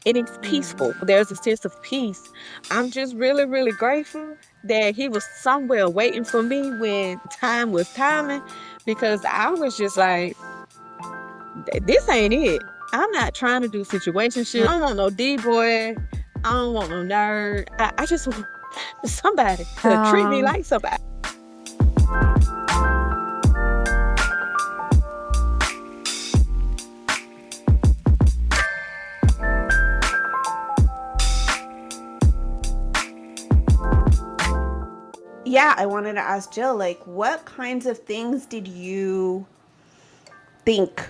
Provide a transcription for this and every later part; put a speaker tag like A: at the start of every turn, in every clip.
A: and it's peaceful. There's a sense of peace. I'm just really, really grateful that he was somewhere waiting for me when time was timing, because I was just like, this ain't it. I'm not trying to do situationship. I don't want no D boy. I don't want no nerd. I just want somebody to treat me
B: Um,
A: like somebody.
C: Yeah, I wanted to ask Jill, like, what kinds of things did you think,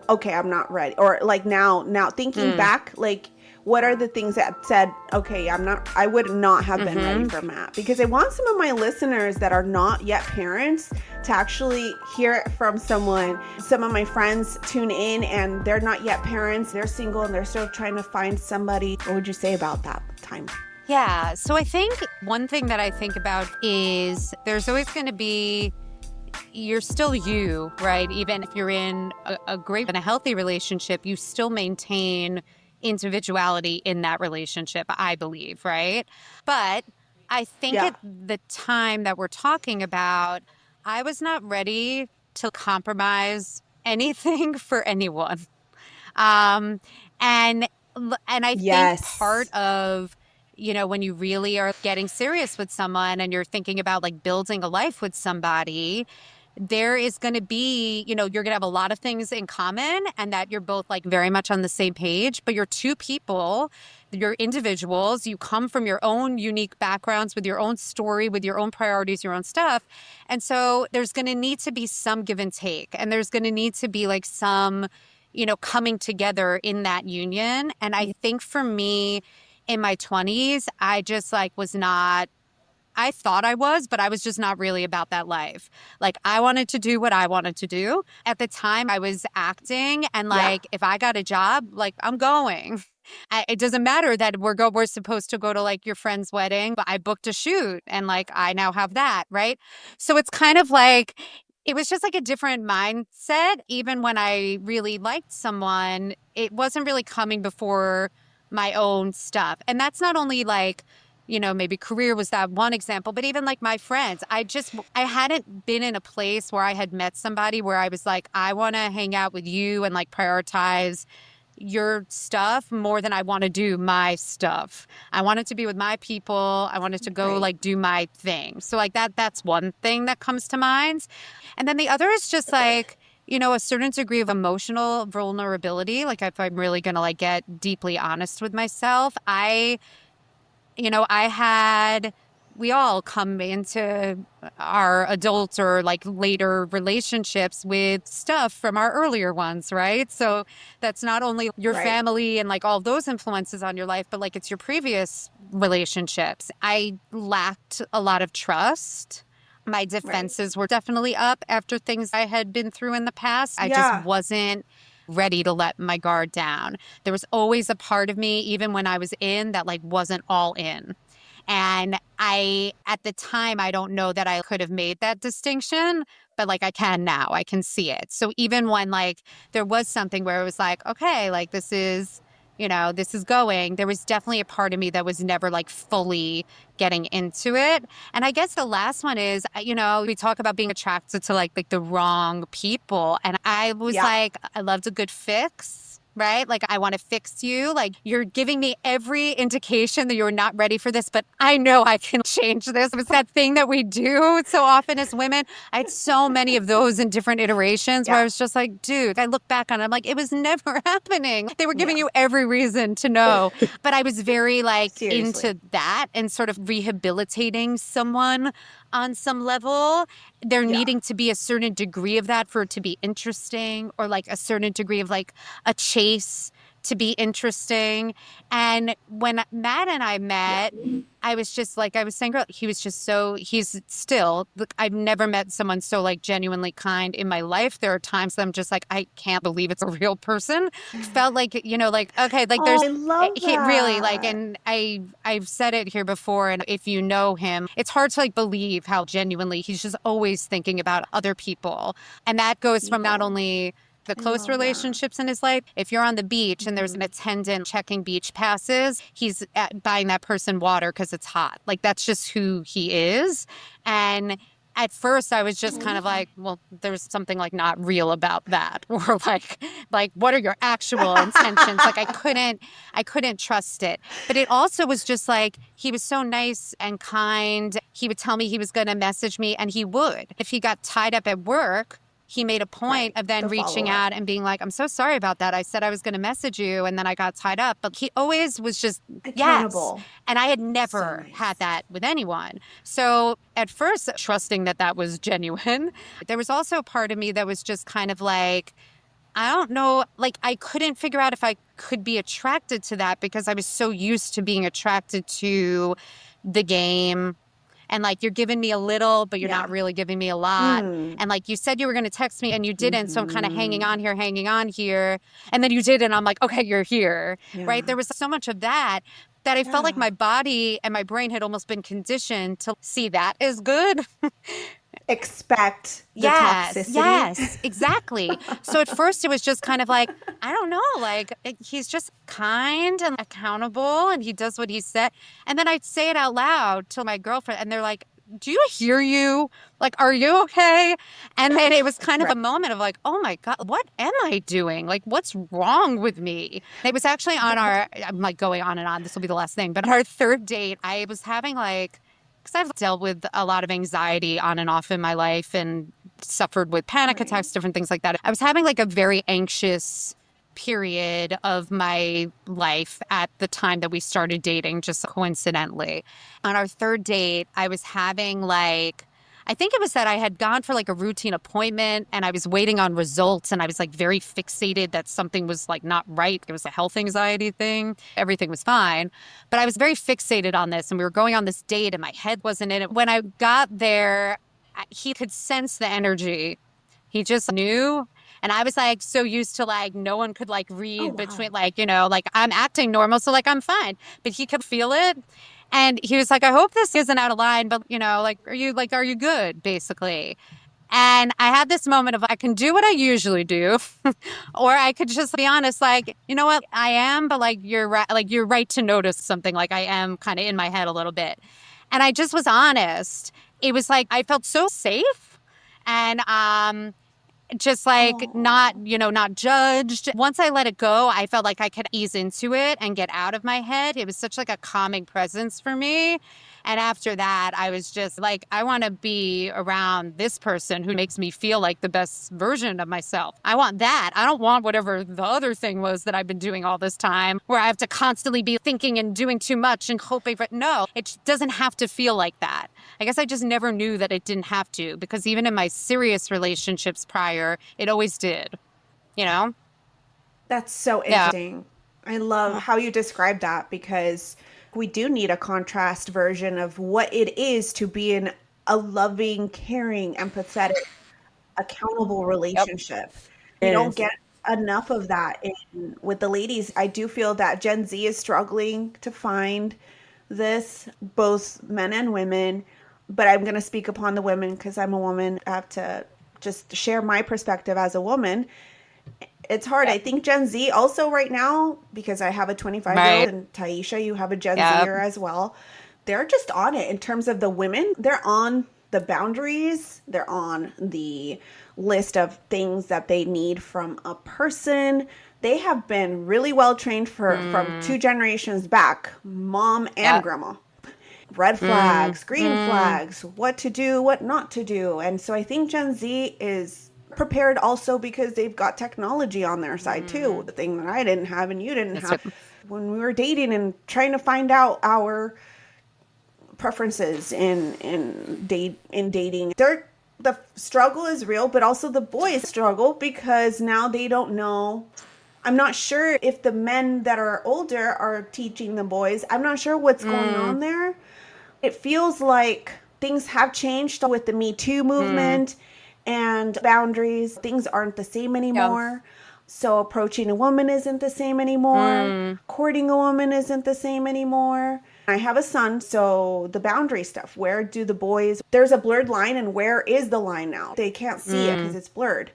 C: okay, I'm not ready? Or like now thinking
A: Mm.
C: back, like, what are the things that said, okay, I would not have been ready
A: Mm-hmm.
C: for Matt? Because I want some of my listeners that are not yet parents to actually hear it from someone. Some of my friends tune in and they're not yet parents, they're single and they're still trying to find somebody. What would you say about that time?
B: yeah. So I think one thing that I think about is there's always going to be, you're still you, right? Even if you're in a great and a healthy relationship, you still maintain individuality in that relationship, I believe, right? But I think
C: Yeah.
B: at the time that we're talking about, I was not ready to compromise anything for anyone. Um, and and I think part
C: Yes.
B: of, when you really are getting serious with someone and you're thinking about like building a life with somebody, there is going to be, you're going to have a lot of things in common and that you're both like very much on the same page, but you're two people, you're individuals, you come from your own unique backgrounds with your own story, with your own priorities, your own stuff. And so there's going to need to be some give and take, and there's going to need to be like some, coming together in that union. And I think for me in my 20s, I just like was not, I thought I was, but I was just not really about that life. Like I wanted to do what I wanted to do. At the time I was acting, and
C: Yeah.
B: like if I got a job, like I'm going. It doesn't matter that we're supposed to go to like your friend's wedding, but I booked a shoot and like I now have that, right? So it's kind of like it was just like a different mindset. Even when I really liked someone, it wasn't really coming before my own stuff. And that's not only like, maybe career was that one example, but even like my friends, I hadn't been in a place where I had met somebody where I was like, I want to hang out with you and like prioritize your stuff more than I want to do my stuff. I wanted to be with my people. I wanted to go
C: Right.
B: like do my thing. So like that's one thing that comes to mind. And then the other is just like, a certain degree of emotional vulnerability. Like if I'm really going to like get deeply honest with myself, I had, we all come into our adult or like later relationships with stuff from our earlier ones, right? So that's not only your
C: Right.
B: family and like all those influences on your life, but like it's your previous relationships. I lacked a lot of trust. My
C: Right.
B: defenses were definitely up after things I had been through in the past. I just
C: Yeah.
B: wasn't ready to let my guard down. There was always a part of me, even when I was in, that like wasn't all in. And at the time, I don't know that I could have made that distinction, but like I can now, I can see it. So even when like there was something where it was like, okay, like this is going, there was definitely a part of me that was never like fully getting into it. And I guess the last one is, we talk about being attracted to like the wrong people. And I was
C: Yeah.
B: like, I loved a good fix. Right? Like, I want to fix you. Like, you're giving me every indication that you're not ready for this, but I know I can change this. It's that thing that we do so often as women. I had so many of those in different iterations where I
C: Yeah.
B: was just like, dude, I look back on it, I'm like, it was never happening. They were giving
C: Yeah.
B: you every reason to know. But I was very like
C: Seriously.
B: into that and sort of rehabilitating someone on some level. There
C: Yeah.
B: needing to be a certain degree of that for it to be interesting, or like a certain degree of like a chase to be interesting. And when Matt and I
C: Yeah.
B: met, I was just like, I was saying, he was just so, he's still, look, I've never met someone so like genuinely kind in my life. There are times that I'm just like, I can't believe it's a real person. Felt like, like, okay, like
C: Oh,
B: there's,
C: I love
B: he really like,
C: that.
B: and I've said it here before. And if you know him, it's hard to like believe how genuinely he's just always thinking about other people. And that goes from not
C: People.
B: only the
C: I
B: close
C: love that.
B: relationships in his life, if you're on the beach and there's an attendant checking beach passes, he's buying that person water because it's hot. Like, that's just who he is. And at first I was just kind of like, well, there's something like not real about that. Or like, what are your actual intentions? Like, I couldn't trust it. But it also was just like, he was so nice and kind. He would tell me he was going to message me, and he would. If he got tied up at work, he made a point
C: Right.
B: of then
C: The follow
B: reaching
C: up.
B: out and being like, I'm so sorry about that. I said I was going to message you and then I got tied up. But he always was just, yes.
C: Accountable.
B: And I had
C: So
B: never had
C: nice.
B: that with anyone. So at first, trusting that that was genuine, there was also a part of me that was just kind of like, I don't know, like, I couldn't figure out if I could be attracted to that because I was so used to being attracted to the game. And like, you're giving me a little, but you're not
C: Yeah.
B: really giving me a lot.
C: Mm.
B: And like, you said you were going to text me and you didn't. So I'm kind of hanging
C: Mm-hmm.
B: on here, hanging on here. And then you did. And I'm like, okay, you're here. Right.
C: Yeah.
B: There was so much of that that I felt like
C: Yeah.
B: my body and my brain had almost been conditioned to see that as good.
C: Expect the
B: Yes,
C: toxicity.
B: yes, exactly. So at first it was just kind of like, I don't know, like he's just kind and accountable and he does what he said. And then I'd say it out loud to my girlfriend and they're like, do you hear you? Like, are you okay? And then it was kind of
C: Right.
B: a moment of like, oh my God, what am I doing? Like, what's wrong with me? It was actually on I'm like going on and on. This will be the last thing. But on our third date, I was having like, because I've dealt with a lot of anxiety on and off in my life and suffered with panic
C: Right.
B: attacks, different things like that. I was having like a very anxious period of my life at the time that we started dating, just coincidentally. On our third date, I was having like, I think it was that I had gone for like a routine appointment and I was waiting on results and I was like very fixated that something was like not right. It was a health anxiety thing. Everything was fine. But I was very fixated on this and we were going on this date and my head wasn't in it. When I got there, he could sense the energy. He just knew. And I was like so used to like no one could like
C: Oh
B: read between
C: wow.
B: like, like I'm acting normal. So like I'm fine. But he could feel it. And he was like, I hope this isn't out of line, but like, are you good? Basically. And I had this moment of I can do what I usually do, or I could just be honest, like, you know what, I am, but like you're right to notice something. Like I am kind of in my head a little bit. And I just was honest. It was like I felt so safe. And just like not,
C: Oh.
B: not judged. Once I let it go, I felt like I could ease into it and get out of my head. It was such like a calming presence for me. And after that, I was just like, I want to be around this person who makes me feel like the best version of myself. I want that. I don't want whatever the other thing was that I've been doing all this time where I have to constantly be thinking and doing too much and hoping for, no, it doesn't have to feel like that. I guess I just never knew that it didn't have to because even in my serious relationships prior, it always did, you know?
C: That's so
B: Yeah.
C: interesting. I love how you describe that because we do need a contrast version of what it is to be in a loving, caring, empathetic, accountable
B: Yep.
C: relationship. We don't
A: Yes.
C: get enough of that with the ladies. I do feel that Gen Z is struggling to find this, both men and women. But I'm going to speak upon the women because I'm a woman. I have to just share my perspective as a woman. It's hard. I
B: Yep.
C: think Gen Z also right now, because I have a 25-year-old
B: Right.
C: and Tiesha, you have a Gen
B: Yep.
C: Zer as well. They're just on it in terms of the women. They're on the boundaries. They're on the list of things that they need from a person. They have been really well trained from
B: Mm,
C: 2 generations back, mom and
B: yep.
C: grandma. Red
B: Mm,
C: flags, green
B: mm,
C: flags, what to do, what not to do. And so I think Gen Z is prepared also because they've got technology on their side too.
B: mm.
C: The thing that I didn't have and you didn't
B: That's
C: have
B: it.
C: when we were dating and trying to find out our preferences in dating. The struggle is real, but also the boys struggle because now they don't know. I'm not sure if the men that are older are teaching the boys. I'm not sure what's going
B: Mm,
C: on there. It feels like things have changed with the Me Too
B: mm,
C: movement and boundaries. Things aren't the same
B: yep.
C: anymore. So approaching a woman isn't the same anymore.
B: Mm,
C: Courting a woman isn't the same anymore. I have a son, so the boundary stuff. Where do the boys, there's a blurred line, and where is the line now? They can't see it because
B: mm,
C: it's blurred.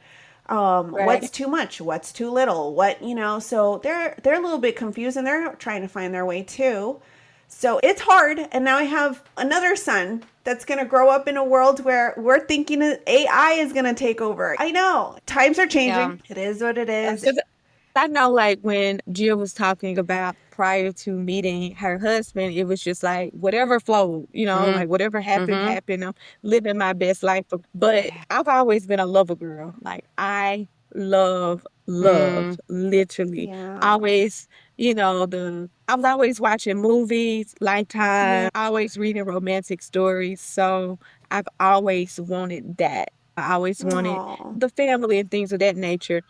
C: What's
A: Right.
C: too much, what's too little, what, so they're a little bit confused and they're trying to find their way too. So it's hard. And now I have another son that's going to grow up in a world where we're thinking AI is going to take over. I know times are
B: Yeah.
C: changing. It is what it is.
A: Because I know, like, when Jill was talking about prior to meeting her husband, it was just like whatever flowed,
B: Mm-hmm.
A: like whatever happened,
B: Mm-hmm.
A: happened. I'm living my best life. But
C: Yeah.
A: I've always been a lover girl. Like, I love,
B: Mm.
A: literally.
C: Yeah.
A: Always, I was always watching movies,
C: Yeah.
A: Lifetime, always reading romantic stories. So I've always wanted that. I always wanted
C: Oh.
A: the family and things of that nature.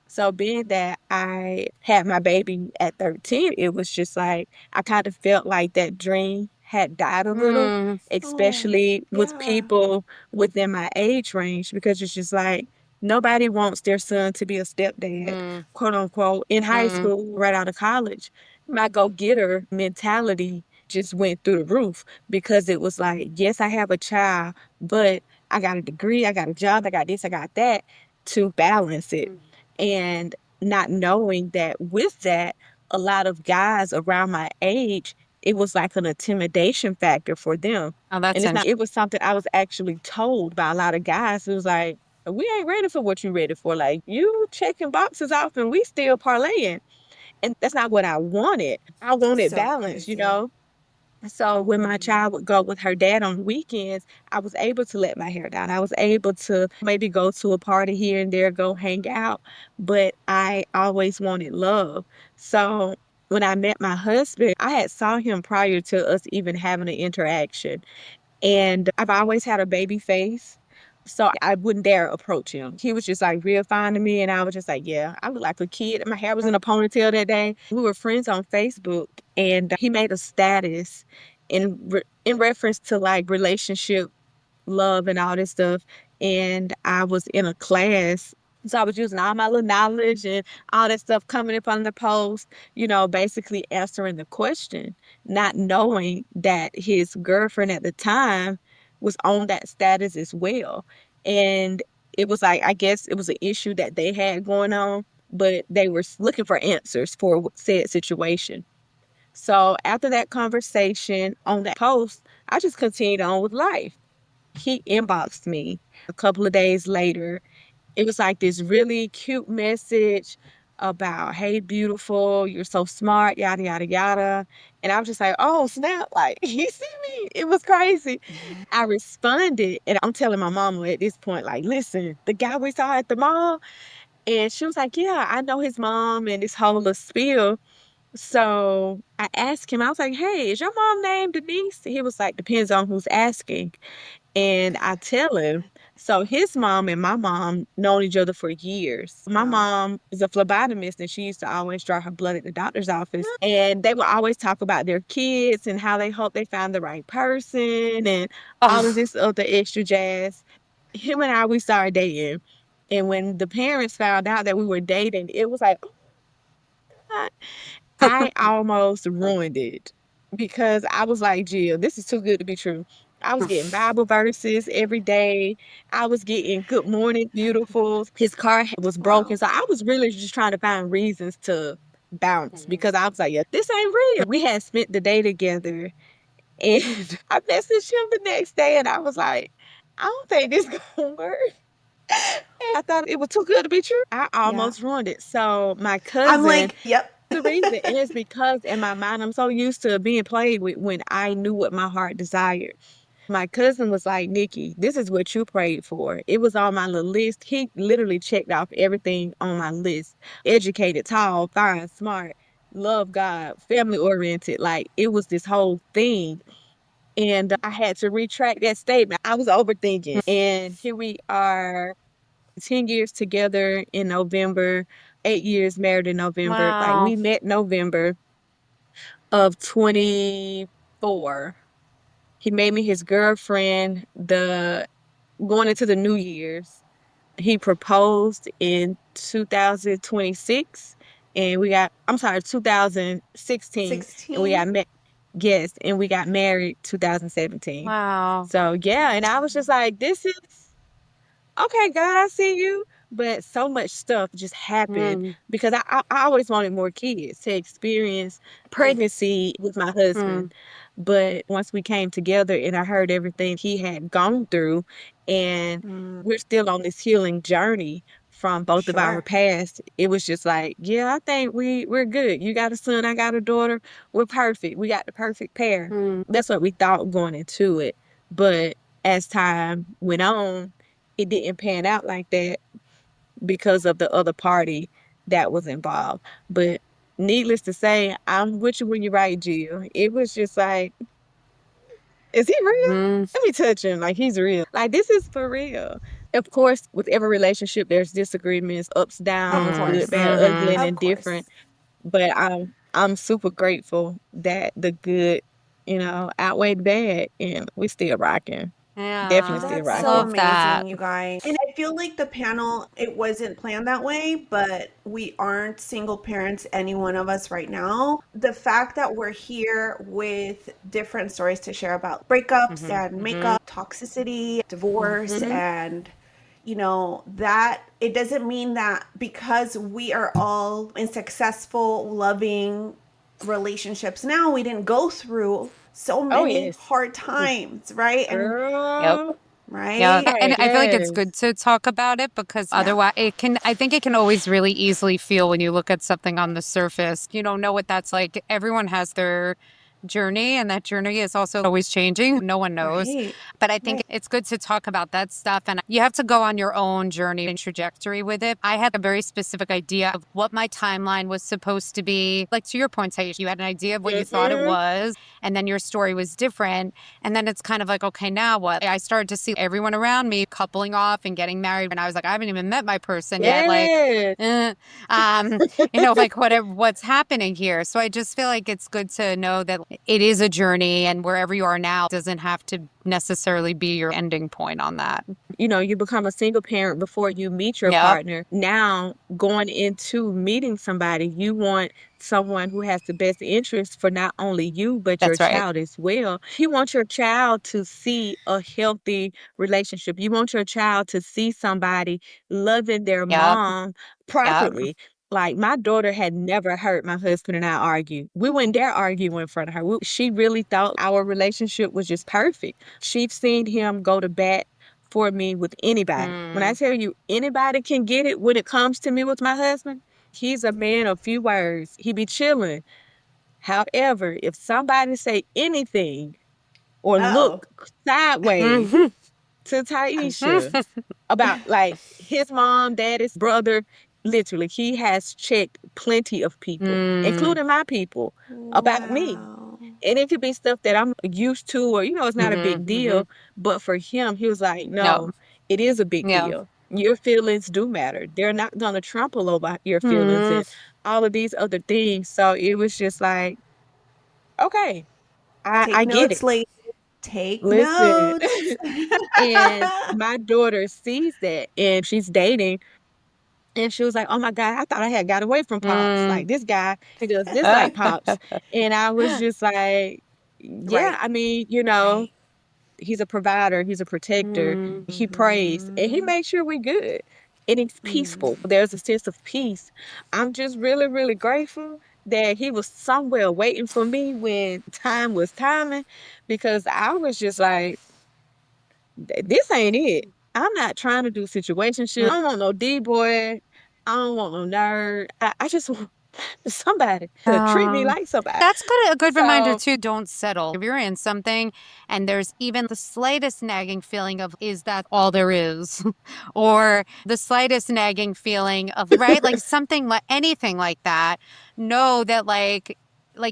A: So being that I had my baby at 13, it was just like I kind of felt like that dream had died a little,
B: Mm.
C: Oh.
A: especially with
C: Yeah.
A: people within my age range, because it's just like nobody wants their son to be a stepdad,
B: Mm.
A: quote unquote, in high
B: Mm.
A: school, right out of college. My go-getter mentality just went through the roof because it was like, yes, I have a child, but I got a degree, I got a job, I got this, I got that to balance it. And not knowing that with that, a lot of guys around my age, it was like an intimidation factor for them.
B: Oh,
A: And
B: that's
A: it's not,
B: interesting.
A: it was something I was actually told by a lot of guys. It was like, we ain't ready for what you ready for. Like, you checking boxes off and we still parlaying. And that's not what I wanted. I wanted
C: So
A: balance,
C: crazy.
A: So when my child would go with her dad on weekends, I was able to let my hair down. I was able to maybe go to a party here and there, go hang out, but I always wanted love. So when I met my husband, I had saw him prior to us even having an interaction. And I've always had a baby face. So I wouldn't dare approach him. He was just like real fine to me. And I was just like, yeah, I look like a kid. My hair was in a ponytail that day. We were friends on Facebook and he made a status in reference to like relationship love and all this stuff. And I was in a class. So I was using all my little knowledge and all that stuff coming up on the post, basically answering the question, not knowing that his girlfriend at the time was on that status as well. And it was like, I guess it was an issue that they had going on, but they were looking for answers for said situation. So after that conversation on that post, I just continued on with life. He inboxed me a couple of days later. It was like this really cute message about, hey, beautiful, you're so smart, yada, yada, yada. And I was just like, oh, snap. Like, he see me. It was crazy. I responded, and I'm telling my mama at this point, like, listen, the guy we saw at the mall. And she was like, yeah, I know his mom and this whole little spiel. So I asked him, I was like, hey, is your mom named Denise? He was like, depends on who's asking. And I tell him, so his mom and my mom known each other for years. My
C: Wow.
A: mom is a phlebotomist and she used to always draw her blood at the doctor's office. And they would always talk about their kids and how they hope they find the right person and all of
B: Oh.
A: this other extra jazz. Him and I, we started dating. And when the parents found out that we were dating, it was like, oh, I almost ruined it because I was like, Jill, this is too good to be true. I was getting Bible verses every day. I was getting good morning, beautiful. His car was broken.
C: Wow.
A: So I was really just trying to find reasons to bounce because I was like, yeah, this ain't real. We had spent the day together and I messaged him the next day and I was like, I don't think this gonna work. I thought it was too good to be true. I
C: Yeah.
A: almost ruined it. So my
C: I'm
A: cousin,
C: like, yep.
A: the reason is because in my mind, I'm so used to being played with when I knew what my heart desired. My cousin was like, Nikki, this is what you prayed for. It was on my little list. He literally checked off everything on my list. Educated, tall, fine, smart, love God, family oriented. Like it was this whole thing. And I had to retract that statement. I was overthinking. And here we are 10 years together in November, 8 years married in November. Like
B: Wow.
A: we met November of 24. He made me his girlfriend the going into the New Year's. He proposed in 2026 and I'm sorry, 2016 and we
C: 16.
A: got met. Yes, and we got married 2017.
B: Wow.
A: So yeah, and I was just like, this is okay, God, I see you. But so much stuff just happened
B: Mm,
A: because I always wanted more kids to experience pregnancy with my husband.
B: mm,
A: But once we came together and I heard everything he had gone through, and
C: Mm,
A: we're still on this healing journey from both of our
C: sure.
A: past, it was just like, yeah, I think we're good. You got a son, I got a daughter. We're perfect. We got the perfect pair.
B: mm.
A: That's what we thought going into it. But as time went on, it didn't pan out like that because of the other party that was involved. But needless to say, I'm with you when you're right, Jill. It was just like, is he real?
B: Mm,
A: Let me touch him. Like, he's real. Like, this is for real. Of course, with every relationship, there's disagreements, ups,
C: Of
A: downs, good,
B: mm,
C: course.
A: bad, ugly,
B: mhm.
A: and
C: Of
A: indifferent.
C: course.
A: But I'm super grateful that the good, outweighed bad, and we still rocking. Definitely
B: Yeah,
A: still
C: That's
B: I
C: so
A: rocking.
B: love that.
C: amazing, you guys. And I feel like the panel, it wasn't planned that way, but we aren't single parents, any one of us right now. The fact that we're here with different stories to share about breakups
B: Hmm.
C: and
B: Hmm.
C: makeup, toxicity, divorce,
A: Hmm.
C: and that it doesn't mean that because we are all in successful, loving relationships now, we didn't go through so
A: Oh,
C: many
A: yes.
C: hard times, right? And
B: Yep.
A: Girl.
B: Yeah,
C: right?
B: and
A: Right.
B: I feel like it's
A: Yes.
B: good to talk about it because
C: Yeah.
B: otherwise I think it can always really easily feel when you look at something on the surface. You don't know what that's like. Everyone has their journey and that journey is also always changing. No one knows.
C: Right.
B: But I think
C: Right.
B: it's good to talk about that stuff and you have to go on your own journey and trajectory with it. I had a very specific idea of what my timeline was supposed to be. Like to your point, Tiesha, you had an idea of what you thought it
A: Hmm.
B: was, and then your story was different. And then it's kind of like, okay, now what? I started to see everyone around me coupling off and getting married. And I was like, I haven't even met my person yet. Like,
A: Yes.
B: eh, um, like what's happening here. So I just feel like it's good to know that it is a journey and wherever you are now doesn't have to necessarily be your ending point on that.
A: You become a single parent before you meet your
B: Yep.
A: partner. Now, going into meeting somebody, you want someone who has the best interest for not only you, but your
B: That's right.
A: child as well. You want your child to see a healthy relationship. You want your child to see somebody loving their
B: Yep.
A: mom
B: Yep.
A: properly. Like my daughter had never heard my husband and I argue. We wouldn't dare argue in front of her. She really thought our relationship was just perfect. She's seen him go to bat for me with anybody. When I
B: Mm.
A: tell you anybody can get it when it comes to me with my husband, he's a man of few words. He be chilling. However, if somebody say anything or look
C: Oh.
A: sideways
B: Mhm.
A: to Tiesha about like his mom, daddy's brother, literally, he has checked plenty of people,
B: Mm.
A: including my people, about me.
C: Wow.
A: And it could be stuff that I'm used to, or, it's not a
B: Mhm.
A: big
B: Mhm.
A: deal. But for him, he was like,
B: Yep.
A: no, it is a big
B: Yeah.
A: deal. Your feelings do matter. They're not going to trample over your feelings
B: Mhm.
A: and all of these other things. So it was just like, okay, I
C: Take
A: get it.
C: notes, ladies. Take
A: Listen.
C: notes.
A: And my daughter sees that and she's dating. And she was like, oh my God, I thought I had got away from Pops.
B: Mm.
A: Like this guy, he does this like Pops. And I was just like, yeah,
C: Right.
A: I mean,
C: Right.
A: he's a provider, he's a protector,
B: Mm.
A: he prays, and he
C: Mhm.
A: makes sure we're good. And it's
C: Mm.
A: peaceful. There's a sense of peace. I'm just really, really grateful that he was somewhere waiting for me when time was timing because I was just like, this ain't it. I'm not trying to do situationships. I don't want no D boy. I don't want no nerd. I just want somebody to treat me
B: Um,
A: like somebody.
B: that's good, a good reminder
A: So,
B: too. Don't settle. If you're in something and there's even the slightest nagging feeling of, is that all there is? Or the slightest nagging feeling of, right? Like something like anything like that, know that like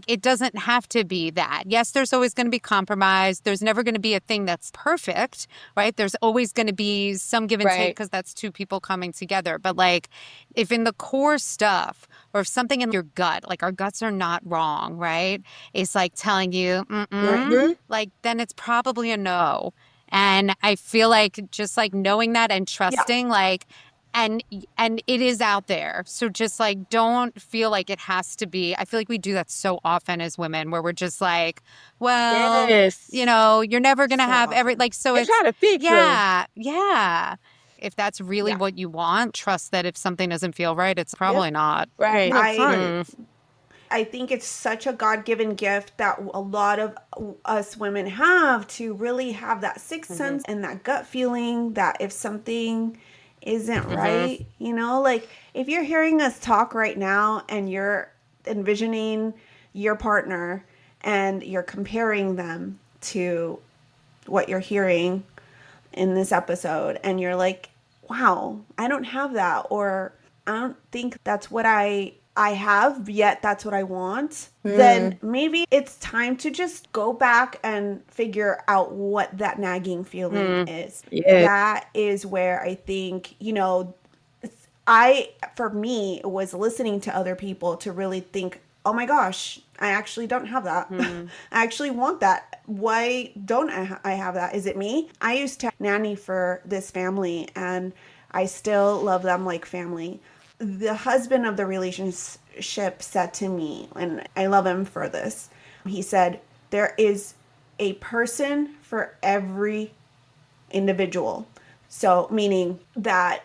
B: it doesn't have to be that. Yes, there's always going to be compromise. There's never going to be a thing that's perfect, right? There's always going to be some give and take
A: right,
B: because that's two people coming together. But like if in the core stuff, or if something in your gut, like our guts are not wrong, right? It's like telling you, mm-mm,
A: hmm,
B: like then it's probably a no. And I feel like just like knowing that and
C: Yeah.
B: trusting, like, and it is out there. So just like don't feel like it has to be. I feel like we do that so often as women where we're just like, well,
A: yes,
B: you're never gonna
C: So
B: have every
C: often.
B: like so
A: and try
B: it's
A: to fix them.
B: yeah, yeah. if that's really
C: Yeah.
B: what you want, trust that if something doesn't feel right, it's probably not.
A: Right. Up
C: I
A: front.
C: I think it's such a God-given gift that a lot of us women have to really have that sixth sense and that gut feeling that if something isn't right, like if you're hearing us talk right now and you're envisioning your partner and you're comparing them to what you're hearing in this episode and you're like, wow, I don't have that, or I don't think that's what I have, yet that's what I want, then maybe it's time to just go back and figure out what that nagging feeling is.
A: Yeah.
C: That is where I think, I, for me, was listening to other people to really think, oh my gosh, I actually don't have that. I actually want that. Why don't I have that? Is it me? I used to nanny for this family and I still love them like family. The husband of the relationship said to me, and I love him for this, he said, there is a person for every individual. So, meaning that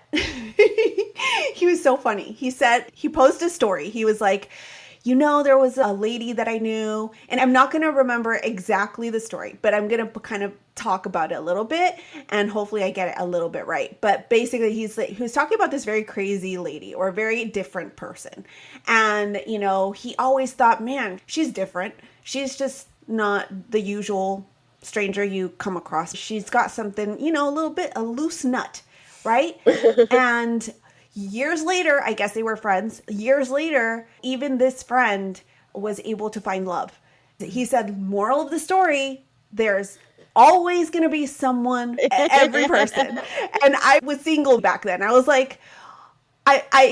C: he was so funny. He said, he posted a story. He was like, there was a lady that I knew, and I'm not going to remember exactly the story, but I'm going to kind of talk about it a little bit, and hopefully I get it a little bit right. But basically, he was talking about this very crazy lady or a very different person. And, he always thought, man, she's different. She's just not the usual stranger you come across. She's got something, a little bit, a loose nut, right? And years later, I guess they were friends. Years later, even this friend was able to find love. He said, moral of the story, there's always going to be someone, every person. And I was single back then. I was like,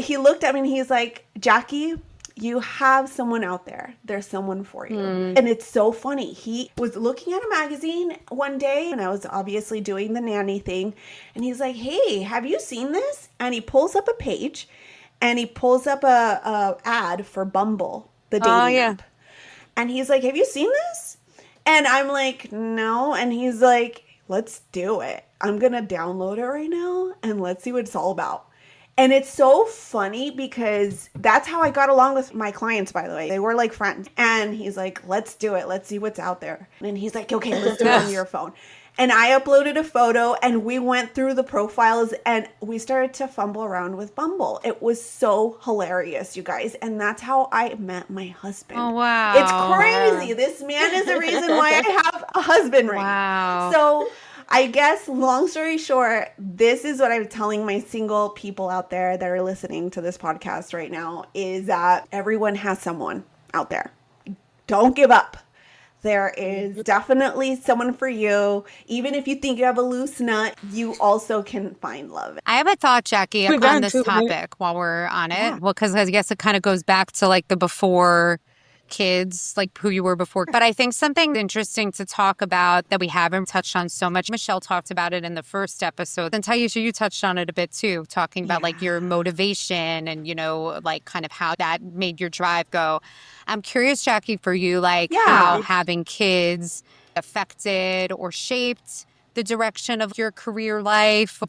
C: he looked at me and he's like, Jackie, you have someone out there. There's someone for you. And it's so funny. He was looking at a magazine one day and I was obviously doing the nanny thing. And he's like, hey, have you seen this? And he pulls up a page and he pulls up a ad for Bumble, the dating app. And he's like, have you seen this? And I'm like, no. And he's like, let's do it. I'm going to download it right now and let's see what it's all about. And it's so funny because that's how I got along with my clients, by the way. They were like friends. And he's like, let's do it. Let's see what's out there. And he's like, okay, let's do it on your phone. And I uploaded a photo and we went through the profiles and we started to fumble around with Bumble. It was so hilarious, you guys. And that's how I met my husband.
B: Oh, wow.
C: It's crazy. This man is the reason why I have a husband right now. So I guess, long story short, this is what I'm telling my single people out there that are listening to this podcast right now, is that everyone has someone out there. Don't give up. There is definitely someone for you. Even if you think you have a loose nut, you also can find love.
B: I have a thought, Jackie, on this topic while we're on it. Yeah. Well, because I guess it kind of goes back to like the before kids, like who you were before. But I think something interesting to talk about that we haven't touched on so much. Michelle talked about it in the first episode. And Tiesha, you touched on it a bit too, talking about like your motivation and, like kind of how that made your drive go. I'm curious, Jackie, for you, like how having kids affected or shaped the direction of your career life?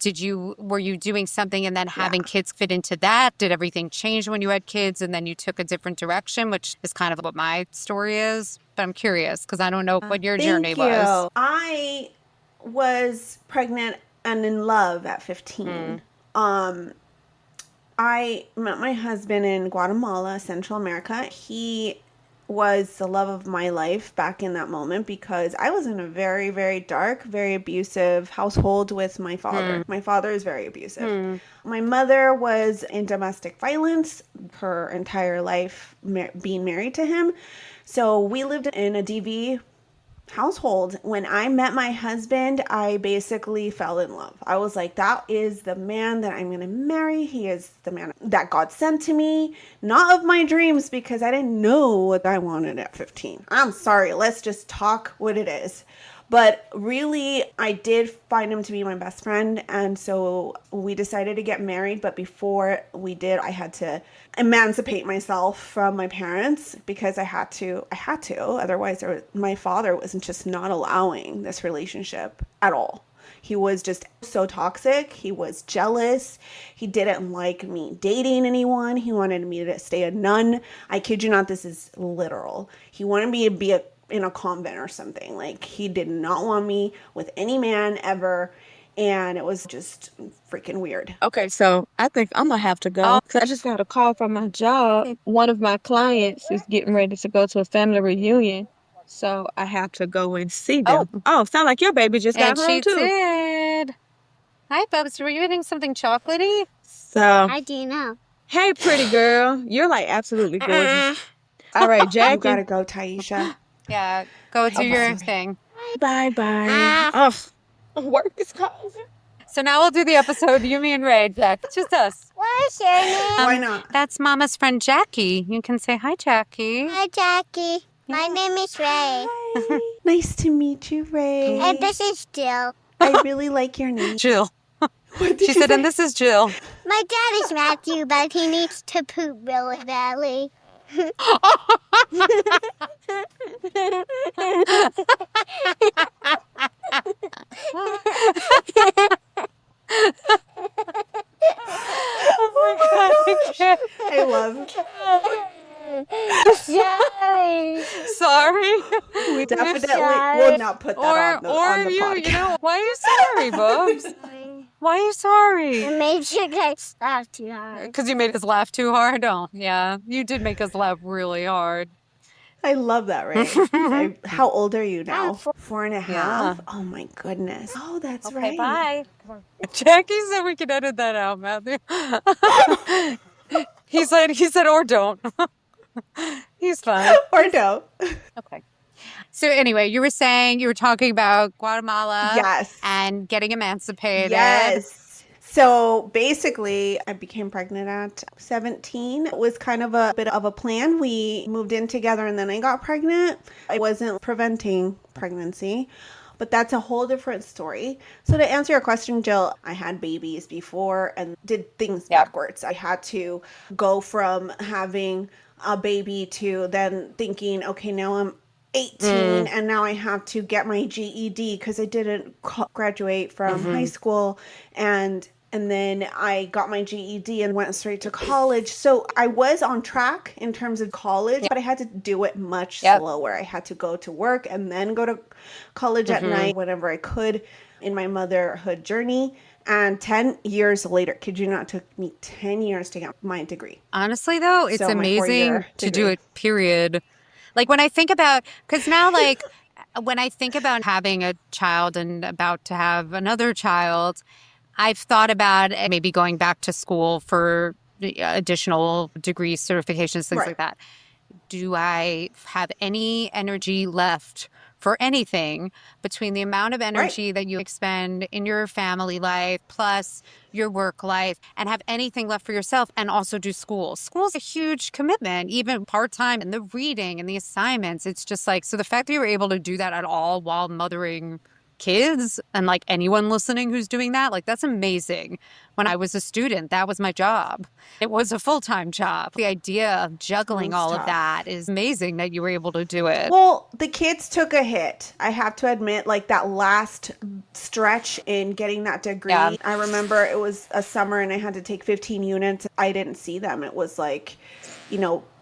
B: Were you doing something and then having kids fit into that? Did everything change when you had kids and then you took a different direction, which is kind of what my story is? But I'm curious because I don't know what your journey was.
C: I was pregnant and in love at 15. I met my husband in Guatemala, Central America. He was the love of my life back in that moment because I was in a very, very dark, very abusive household with my father. My father is very abusive. My mother was in domestic violence her entire life, being married to him. So we lived in a DV household. When I met my husband, I basically fell in love. I was like, that is the man that I'm going to marry. He is the man that God sent to me, not of my dreams, because I didn't know what I wanted at 15. I'm sorry. Let's just talk what it is. But really, I did find him to be my best friend. And so we decided to get married. But before we did, I had to emancipate myself from my parents because I had to. Otherwise, my father was just not allowing this relationship at all. He was just so toxic. He was jealous. He didn't like me dating anyone. He wanted me to stay a nun. I kid you not, this is literal. He wanted me to be in a convent or something. Like, he did not want me with any man ever. And it was just freaking weird.
A: Okay, so I think I'm gonna have to go because I just got a call from my job. One of my clients is getting ready to go to a family reunion, so I have to go and see them. Oh, sound like your baby just got
B: And
A: home
B: she
A: too.
B: did. Hi, Bubs. Were you eating something chocolatey?
A: So,
D: How do you know?
A: hey, pretty girl, you're like absolutely gorgeous. All right,
C: You
A: Jackie.
C: gotta go, Tiesha.
B: Yeah, go do your thing.
A: Bye bye. Oh, work is calling.
B: So now we'll do the episode, you, me, and Ray, Jack. Just us.
D: What's your name?
C: Why not?
B: That's Mama's friend Jackie. You can say hi, Jackie.
D: Hi, Jackie. My name is Ray.
C: Nice to meet you, Ray.
D: And this is Jill.
C: I really like your name.
B: Jill.
C: What did
B: She
C: you
B: said,
C: say?
B: and this is Jill.
D: My dad is Matthew, but he needs to poop really badly.
C: I love.
D: Sorry.
B: Sorry.
C: We definitely
D: sorry.
C: will not put that on the
B: you
C: podcast.
B: know, why are you sorry, Bubs? Why are you sorry?
D: I made sure guys laugh too hard.
B: Because you made us laugh too hard? Oh, yeah. You did make us laugh really hard.
C: I love that, Ray. How old are you now?
D: I'm 4.
C: 4.5?
B: Yeah.
C: Oh my goodness. Oh, that's
B: Okay,
C: right.
B: bye. Jackie said we could edit that out, Matthew. He said, or don't. He's fine.
C: Or no.
B: Okay. So anyway, you were saying you were talking about Guatemala
C: Yes.
B: and getting emancipated.
C: Yes. So basically, I became pregnant at 17. It was kind of a bit of a plan. We moved in together and then I got pregnant. I wasn't preventing pregnancy, but that's a whole different story. So to answer your question, Jill, I had babies before and did things backwards. I had to go from having a baby to then thinking, okay, now I'm 18 and now I have to get my GED because I didn't graduate from high school, and then I got my GED and went straight to college. So I was on track in terms of college, but I had to do it much slower. I had to go to work and then go to college at night whenever I could in my motherhood journey. And 10 years later, kid you not, took me 10 years to get my degree.
B: Honestly, though, it's
C: So my
B: amazing
C: 4-year
B: to do
C: degree.
B: it, period. Like when I think about, because now, like, when I think about having a child and about to have another child, I've thought about maybe going back to school for additional degrees, certifications, things like that. Do I have any energy left for anything between the amount of energy that you expend in your family life plus your work life, and have anything left for yourself and also do school? School's a huge commitment, even part-time, and the reading and the assignments. It's just like, so the fact that you were able to do that at all while mothering kids, and like anyone listening who's doing that, like that's amazing. When I was a student, that was my job. It was a full-time job. The idea of juggling all of that is amazing that you were able to do it.
C: Well, the kids took a hit. I have to admit, like that last stretch in getting that degree.
B: Yeah.
C: I remember it was a summer and I had to take 15 units. I didn't see them. It was like,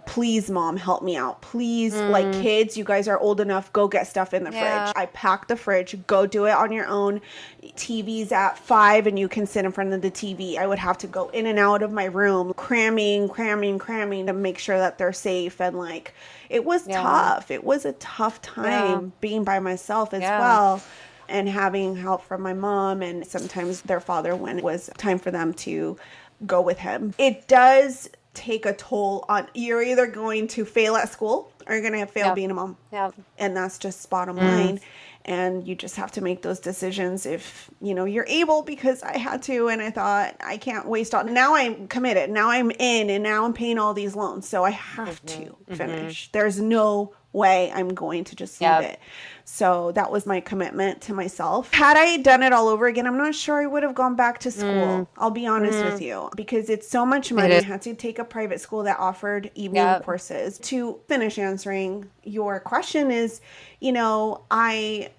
C: please, mom, help me out. Please, like kids, you guys are old enough. Go get stuff in the fridge. I packed the fridge. Go do it on your own. TV's at 5 and you can sit in front of the TV. I would have to go in and out of my room, cramming to make sure that they're safe. And like, it was tough. It was a tough time being by myself as well. And having help from my mom and sometimes their father when it was time for them to go with him. It does take a toll on, you're either going to fail at school or you're going to fail being a mom. And that's just bottom line. And you just have to make those decisions if, you're able, because I had to, and I thought I can't waste all. Now I'm committed. Now I'm in, and now I'm paying all these loans. So I have to finish. There's no way I'm going to just leave it. So that was my commitment to myself. Had I done it all over again, I'm not sure I would have gone back to school. I'll be honest with you, because it's so much money. I had to take a private school that offered evening courses. To finish answering your question is, I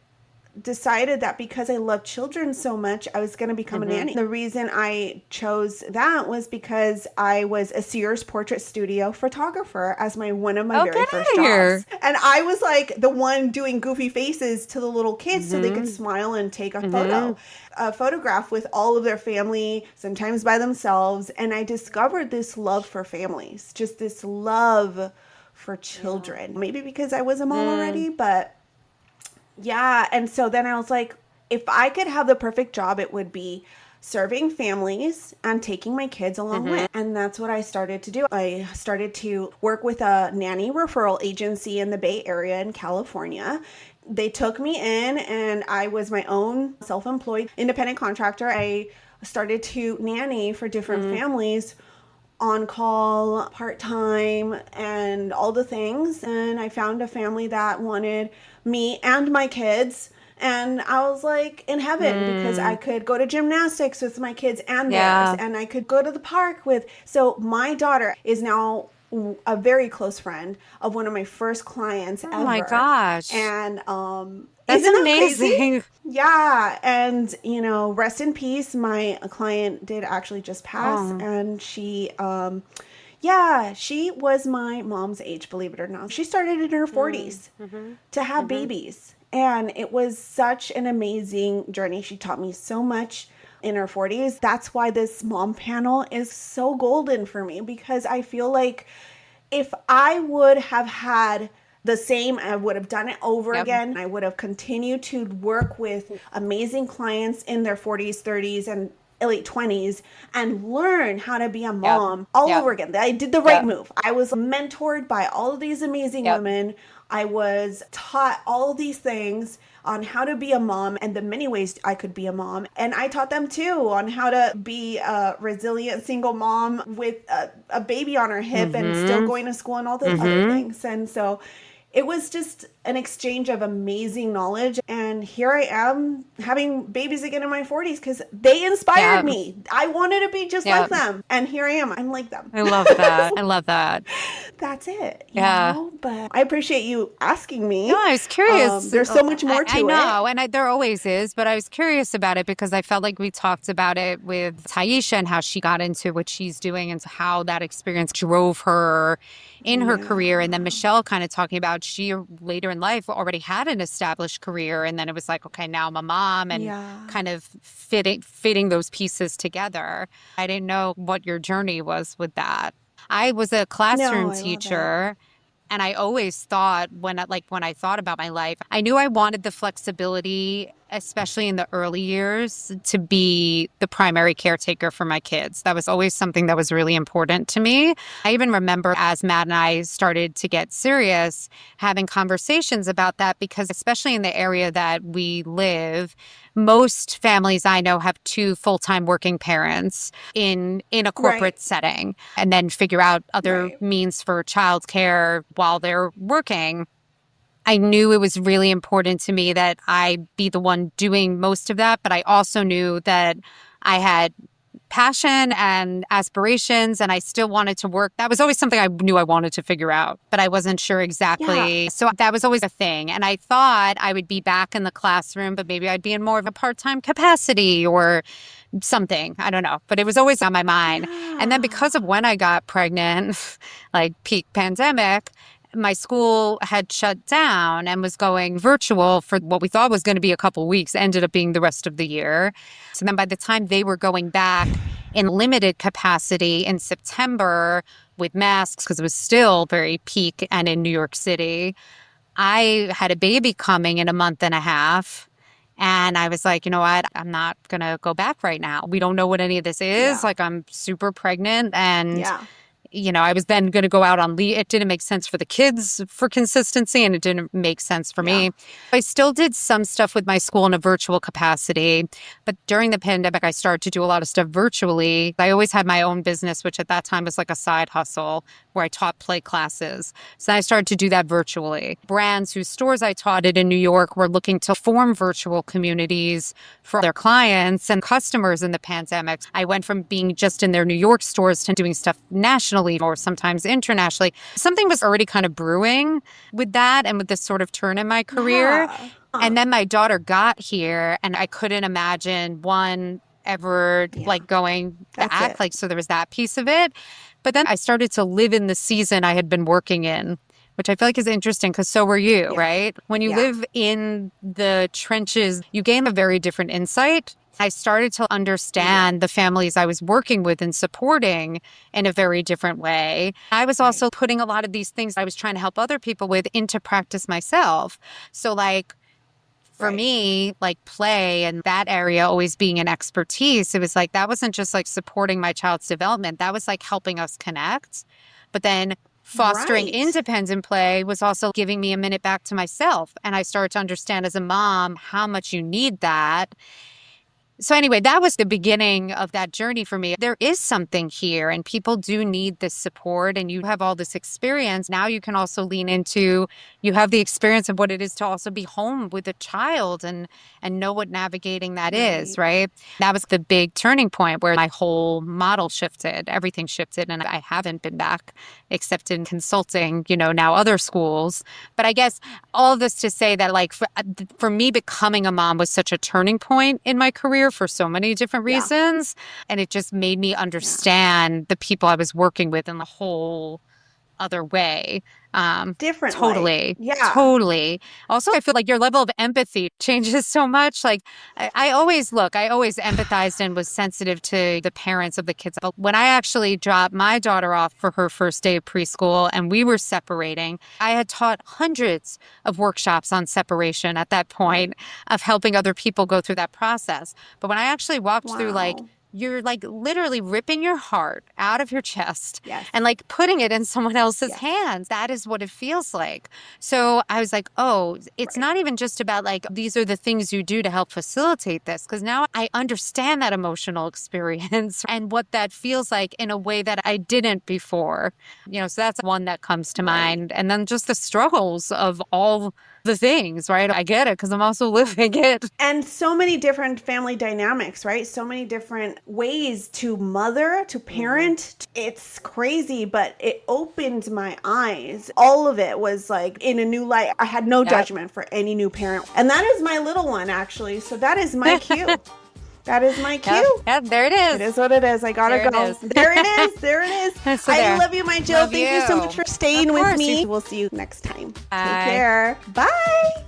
C: decided that because I love children so much, I was going to become a nanny. The reason I chose that was because I was a Sears portrait studio photographer as one of my very first jobs. And I was like the one doing goofy faces to the little kids so they could smile and take a photograph with all of their family, sometimes by themselves. And I discovered this love for families, just this love for children. Maybe because I was a mom already, but yeah. And so then I was like, if I could have the perfect job, it would be serving families and taking my kids along with. And that's what I started to do. I started to work with a nanny referral agency in the Bay Area in California. They took me in and I was my own self-employed independent contractor. I started to nanny for different families, on call, part-time, and all the things. And I found a family that wanted me and my kids. And I was like in heaven because I could go to gymnastics with my kids and theirs. And I could go to the park with. So my daughter is now a very close friend of one of my first clients ever.
B: Oh my gosh.
C: And
B: that's
C: isn't
B: amazing.
C: That crazy? Yeah. And, you know, rest in peace. My client did actually just pass. And she, she was my mom's age, believe it or not. She started in her 40s to have babies. And it was such an amazing journey. She taught me so much in her 40s. That's why this mom panel is so golden for me, because I feel like if I would have had the same, I would have done it over again. I would have continued to work with amazing clients in their 40s, 30s, and late 20s and learn how to be a mom all over again. I did the right move. I was mentored by all of these amazing women. I was taught all these things on how to be a mom and the many ways I could be a mom. And I taught them too on how to be a resilient single mom with a baby on her hip and still going to school and all the other things. And so it was just an exchange of amazing knowledge. And here I am having babies again in my 40s because they inspired me. I wanted to be just like them. And here I am. I'm like them.
B: I love that. I love that.
C: That's it. You know? But I appreciate you asking me.
B: No, I was curious.
C: There's so much more to it.
B: I know. And there always is. But I was curious about it because I felt like we talked about it with Tiesha and how she got into what she's doing and how that experience drove her in her career. And then Michelle kind of talking about she later in life already had an established career. And then it was like, okay, now I'm a mom and kind of fitting those pieces together. I didn't know what your journey was with that. I was a classroom teacher. And I always thought when I thought about my life, I knew I wanted the flexibility, especially in the early years, to be the primary caretaker for my kids. That was always something that was really important to me. I even remember as Matt and I started to get serious, having conversations about that because especially in the area that we live, most families I know have 2 full-time working parents in a corporate setting and then figure out other means for childcare while they're working. I knew it was really important to me that I be the one doing most of that, but I also knew that I had passion and aspirations and I still wanted to work. That was always something I knew I wanted to figure out, but I wasn't sure exactly. Yeah. So that was always a thing. And I thought I would be back in the classroom, but maybe I'd be in more of a part-time capacity or something. I don't know. But it was always on my mind. Yeah. And then because of when I got pregnant, like peak pandemic, my school had shut down and was going virtual for what we thought was going to be a couple of weeks, ended up being the rest of the year. So then by the time they were going back in limited capacity in September with masks, because it was still very peak and in New York City, I had a baby coming in a month and a half. And I was like, you know what? I'm not going to go back right now. We don't know what any of this is. Yeah. Like I'm super pregnant and you know, I was then going to go out on leave. It didn't make sense for the kids for consistency, and it didn't make sense for me. I still did some stuff with my school in a virtual capacity, but during the pandemic, I started to do a lot of stuff virtually. I always had my own business, which at that time was like a side hustle where I taught play classes. So I started to do that virtually. Brands whose stores I taught at in New York were looking to form virtual communities for their clients and customers in the pandemic. I went from being just in their New York stores to doing stuff national nationally or sometimes internationally. Something was already kind of brewing with that and with this sort of turn in my career.
C: Yeah.
B: And then my daughter got here and I couldn't imagine one ever
C: Yeah.
B: like going
C: That's
B: back.
C: it.
B: Like, so there was that piece of it. But then I started to live in the season I had been working in, which I feel like is interesting because so were you,
C: Yeah.
B: right? When you
C: Yeah.
B: live in the trenches, you gain a very different insight. I started to understand the families I was working with and supporting in a very different way. I was also putting a lot of these things I was trying to help other people with into practice myself. So like, for me, like play and that area always being an expertise, it was like that wasn't just like supporting my child's development. That was like helping us connect. But then fostering
C: Right.
B: independent play was also giving me a minute back to myself. And I started to understand as a mom how much you need that. So anyway, that was the beginning of that journey for me. There is something here and people do need this support and you have all this experience. Now you can also lean into, you have the experience of what it is to also be home with a child and know what navigating that is, right? That was the big turning point where my whole model shifted, everything shifted and I haven't been back except in consulting, now other schools. But I guess all of this to say that like for me becoming a mom was such a turning point in my career for so many different reasons. And it just made me understand the people I was working with in a whole other way.
C: Different
B: Totally.
C: way. Yeah.
B: Totally. Also, I feel like your level of empathy changes so much. Like I always empathized and was sensitive to the parents of the kids. But when I actually dropped my daughter off for her first day of preschool and we were separating, I had taught hundreds of workshops on separation at that point of helping other people go through that process. But when I actually walked through like, you're like literally ripping your heart out of your chest and like putting it in someone else's hands. That is what it feels like. So I was like, oh, it's not even just about like, these are the things you do to help facilitate this. Because now I understand that emotional experience and what that feels like in a way that I didn't before. So that's one that comes to mind. And then just the struggles of all the things, right? I get it because I'm also living it.
C: And so many different family dynamics, right? So many different ways to mother, to parent. It's crazy, but it opened my eyes. All of it was like in a new light. I had no judgment for any new parent. And that is my little one, actually. So that is my cue. That is my cue.
B: Yep, there it is.
C: It is what it is. I gotta go. There it is. There it is.
B: So
C: I love you, my Jill.
B: Love
C: Thank you so much for staying with me. We'll see you next time.
B: Bye.
C: Take care. Bye.